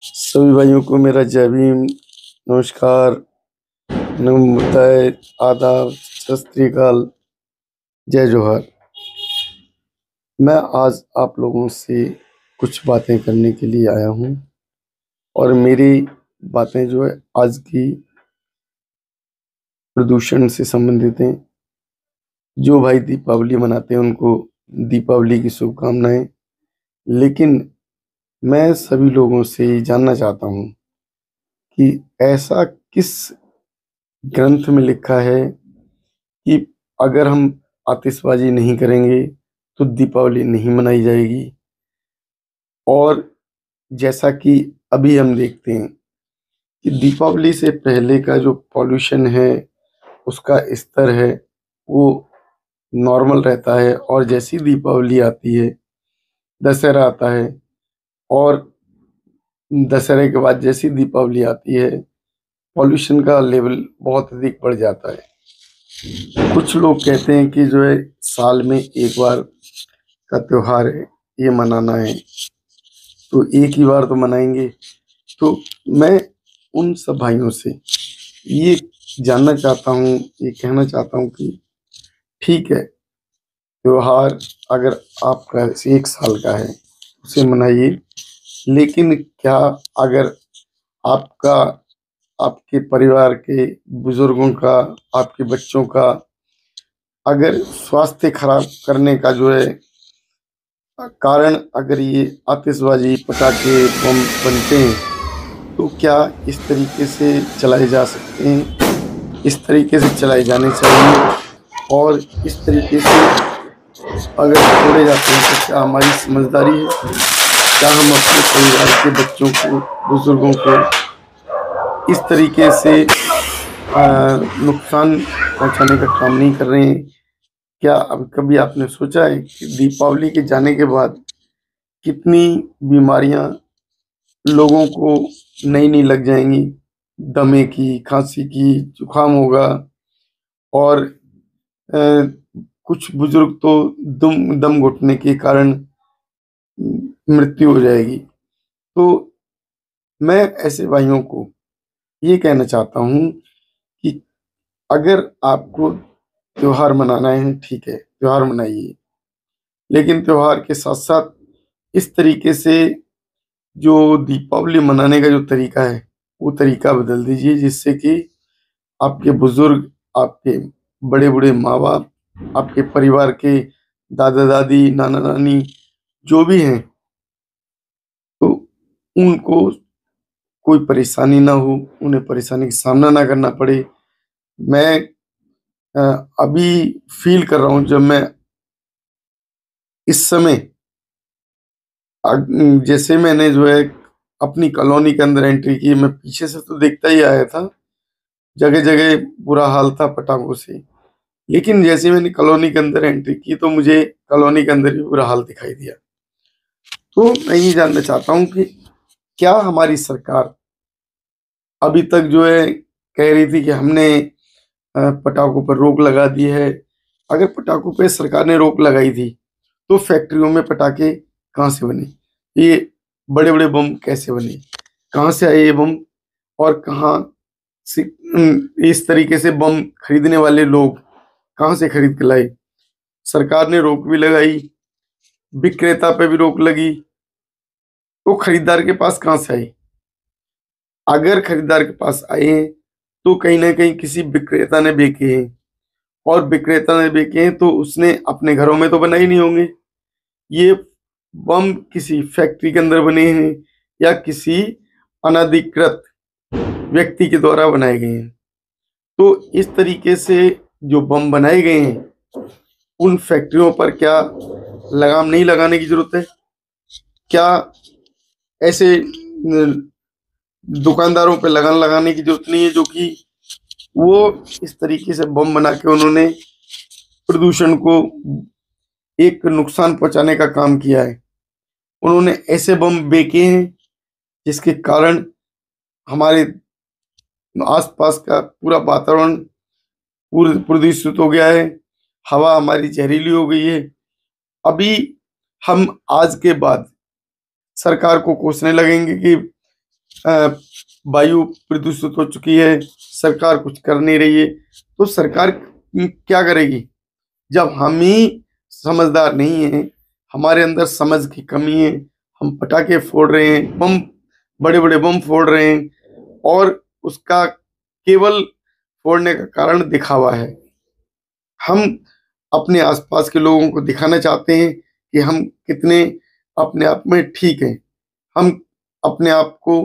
सभी भाइयों को मेरा जय भीम, नमस्कार, नमोताय, आदाब, सत श्री अकाल, जय जोहार। मैं आज आप लोगों से कुछ बातें करने के लिए आया हूँ और मेरी बातें जो है आज की प्रदूषण से संबंधित हैं। जो भाई दीपावली मनाते हैं उनको दीपावली की शुभकामनाएं। लेकिन मैं सभी लोगों से ये जानना चाहता हूँ कि ऐसा किस ग्रंथ में लिखा है कि अगर हम आतिशबाजी नहीं करेंगे तो दीपावली नहीं मनाई जाएगी। और जैसा कि अभी हम देखते हैं कि दीपावली से पहले का जो पॉल्यूशन है, उसका स्तर है, वो नॉर्मल रहता है। और जैसी दीपावली आती है, दशहरा आता है, और दशहरे के बाद जैसी दीपावली आती है, पॉल्यूशन का लेवल बहुत अधिक बढ़ जाता है। कुछ लोग कहते हैं कि जो है साल में एक बार का त्योहार है, ये मनाना है, तो एक ही बार तो मनाएंगे। तो मैं उन सब भाइयों से ये जानना चाहता हूँ, ये कहना चाहता हूँ कि ठीक है, त्योहार अगर आपका 1 साल का है उसे मनाइए। लेकिन क्या अगर आपका, आपके परिवार के बुजुर्गों का, आपके बच्चों का अगर स्वास्थ्य खराब करने का जो है कारण अगर ये आतिशबाजी, पटाखे, बम बनते हैं, तो क्या इस तरीके से चलाए जा सकते हैं? इस तरीके से चलाए जाने चाहिए। और इस तरीके से अगर छोड़े जाते हैं तो क्या हमारी समझदारी है? क्या हम अपने परिवार के बच्चों को, बुजुर्गों को इस तरीके से नुकसान पहुंचाने का काम नहीं कर रहे हैं? क्या अब कभी आपने सोचा है कि दीपावली के जाने के बाद कितनी बीमारियां लोगों को नई नई लग जाएंगी? दमे की, खांसी की, जुकाम होगा, और अ, कुछ बुजुर्ग तो दम दम घुटने के कारण मृत्यु हो जाएगी। तो मैं ऐसे भाइयों को ये कहना चाहता हूँ कि अगर आपको त्योहार मनाना है, ठीक है, त्योहार मनाइए। लेकिन त्योहार के साथ साथ इस तरीके से जो दीपावली मनाने का जो तरीका है, वो तरीका बदल दीजिए, जिससे कि आपके बुजुर्ग, आपके बड़े बूढ़े माँ बाप, आपके परिवार के दादा दादी, नाना नानी जो भी हैं, तो उनको कोई परेशानी ना हो, उन्हें परेशानी का सामना ना करना पड़े। मैं अ, अभी फील कर रहा हूँ, जब मैं इस समय जैसे मैंने जो है अपनी कॉलोनी के अंदर एंट्री की, मैं पीछे से तो देखता ही आया था, जगह जगह बुरा हाल था पटाखों से। लेकिन जैसे मैंने कॉलोनी के अंदर एंट्री की तो मुझे कॉलोनी के अंदर भी बुरा हाल दिखाई दिया। तो मैं ये जानना चाहता हूँ कि क्या हमारी सरकार अभी तक जो है कह रही थी कि हमने पटाखों पर रोक लगा दी है। अगर पटाखों पर सरकार ने रोक लगाई थी तो फैक्ट्रियों में पटाखे कहाँ से बने? ये बड़े बड़े बम कैसे बने? कहाँ से आए ये बम? और कहाँ से इस तरीके से बम खरीदने वाले लोग कहाँ से खरीद के लाए? सरकार ने रोक भी लगाई, विक्रेता पे भी रोक लगी, तो खरीदार के पास कहाँ से आई? अगर खरीदार के पास आए हैं तो कहीं ना कहीं किसी विक्रेता ने बेचे हैं, और विक्रेता ने बेचे हैं तो उसने अपने घरों में तो बनाए नहीं होंगे। ये बम किसी फैक्ट्री के अंदर बने हैं या किसी अनधिकृत व्यक्ति के द्वारा बनाए गए हैं। तो इस तरीके से जो बम बनाए गए हैं, उन फैक्ट्रियों पर क्या लगाम नहीं लगाने की जरूरत है? क्या ऐसे दुकानदारों पे लगाम लगाने की जरूरत नहीं है, जो कि वो इस तरीके से बम बना के उन्होंने प्रदूषण को एक नुकसान पहुंचाने का काम किया है? उन्होंने ऐसे बम बेचे हैं जिसके कारण हमारे आसपास का पूरा वातावरण पूरे प्रदूषित हो गया है, हवा हमारी जहरीली हो गई है। अभी हम आज के बाद सरकार को कोसने लगेंगे कि वायु प्रदूषित हो चुकी है, सरकार कुछ कर नहीं रही है, तो सरकार क्या करेगी जब हम ही समझदार नहीं हैं, हमारे अंदर समझ की कमी है, हम पटाखे फोड़ रहे हैं, बड़े बड़े बम फोड़ रहे हैं और उसका केवल फोड़ने का कारण दिखावा है। हम अपने आसपास के लोगों को दिखाना चाहते हैं कि हम कितने अपने आप में ठीक हैं। हम अपने आप को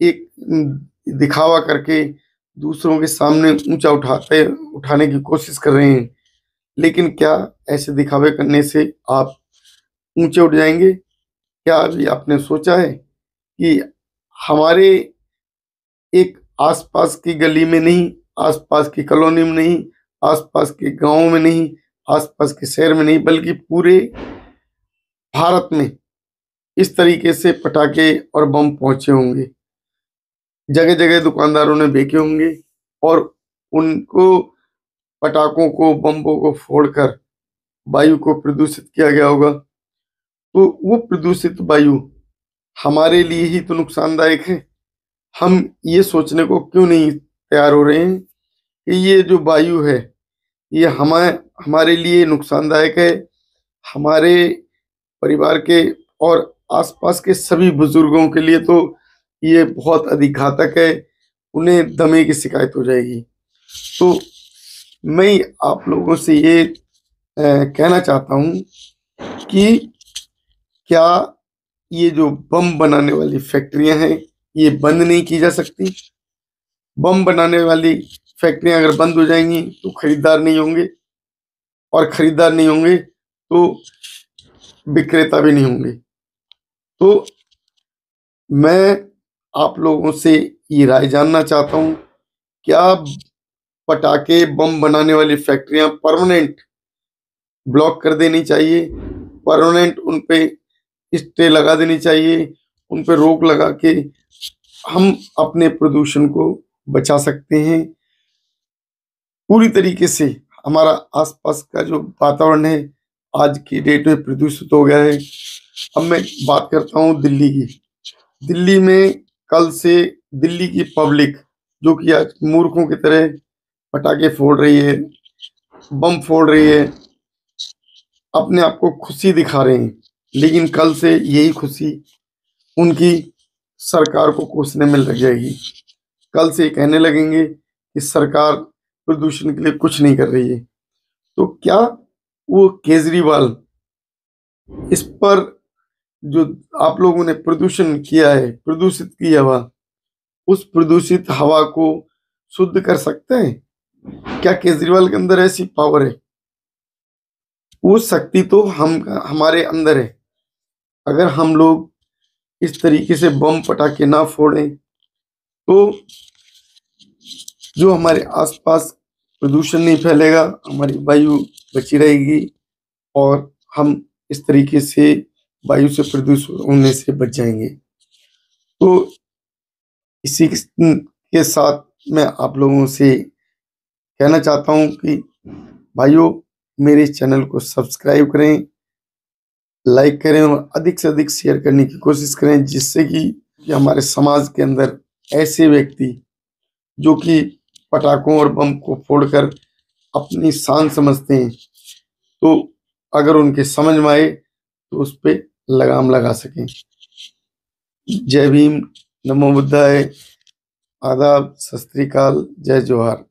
एक दिखावा करके दूसरों के सामने ऊंचा उठाने की कोशिश कर रहे हैं। लेकिन क्या ऐसे दिखावे करने से आप ऊंचे उठ जाएंगे? क्या अभी आपने सोचा है कि हमारे एक आसपास की गली में नहीं, आसपास की कॉलोनी में नहीं, आसपास के गांव में नहीं, आसपास के शहर में नहीं, बल्कि पूरे भारत में इस तरीके से पटाखे और बम पहुंचे होंगे, जगह जगह दुकानदारों ने बेचे होंगे और उनको पटाखों को, बम्बों को फोड़कर वायु को प्रदूषित किया गया होगा। तो वो प्रदूषित वायु हमारे लिए ही तो नुकसानदायक है। हम ये सोचने को क्यों नहीं तैयार हो रहे हैं कि ये जो वायु है ये हमारे लिए नुकसानदायक है, हमारे परिवार के और आसपास के सभी बुजुर्गों के लिए तो ये बहुत अधिक घातक है, उन्हें दमे की शिकायत हो जाएगी। तो मैं आप लोगों से ये कहना चाहता हूँ कि क्या ये जो बम बनाने वाली फैक्ट्रियां हैं ये बंद नहीं की जा सकती? बम बनाने वाली फैक्ट्रियां अगर बंद हो जाएंगी तो खरीदार नहीं होंगे, और खरीदार नहीं होंगे तो विक्रेता भी नहीं होंगे। तो मैं आप लोगों से ये राय जानना चाहता हूँ, क्या पटाखे बम बनाने वाली फैक्ट्रियां परमानेंट ब्लॉक कर देनी चाहिए, परमानेंट उन पे स्टे लगा देनी चाहिए, उन पे रोक लगा के हम अपने प्रदूषण को बचा सकते हैं? पूरी तरीके से हमारा आसपास का जो वातावरण है आज की डेट में प्रदूषित हो गया है। अब मैं बात करता हूँ दिल्ली की। दिल्ली में कल से दिल्ली की पब्लिक, जो कि आज मूर्खों की तरह पटाखे फोड़ रही है, बम फोड़ रही है, अपने आप को खुशी दिखा रहे हैं, लेकिन कल से यही खुशी उनकी सरकार को कोसने में लग जाएगी। कल से कहने लगेंगे कि सरकार प्रदूषण के लिए कुछ नहीं कर रही है। तो क्या वो केजरीवाल इस पर जो आप लोगों ने प्रदूषण किया है, प्रदूषित की हवा, उस प्रदूषित हवा को शुद्ध कर सकते हैं? क्या केजरीवाल के अंदर ऐसी पावर है? वो शक्ति तो हमारे अंदर है। अगर हम लोग इस तरीके से बम पटाखे ना फोड़ें तो जो हमारे आसपास प्रदूषण नहीं फैलेगा, हमारी वायु बची रहेगी और हम इस तरीके से वायु से प्रदूषित होने से बच जाएंगे। तो इसी के साथ मैं आप लोगों से कहना चाहता हूँ कि भाइयों, मेरे चैनल को सब्सक्राइब करें, लाइक करें और अधिक से अधिक शेयर करने की कोशिश करें, जिससे कि हमारे समाज के अंदर ऐसे व्यक्ति जो कि पटाखों और बम को फोड़कर अपनी शान समझते हैं, तो अगर उनके समझ में आए तो उस पर लगाम लगा सकें। जय भीम, नमो बुद्धाय, आदाब, सत श्री अकाल, जय जोहार।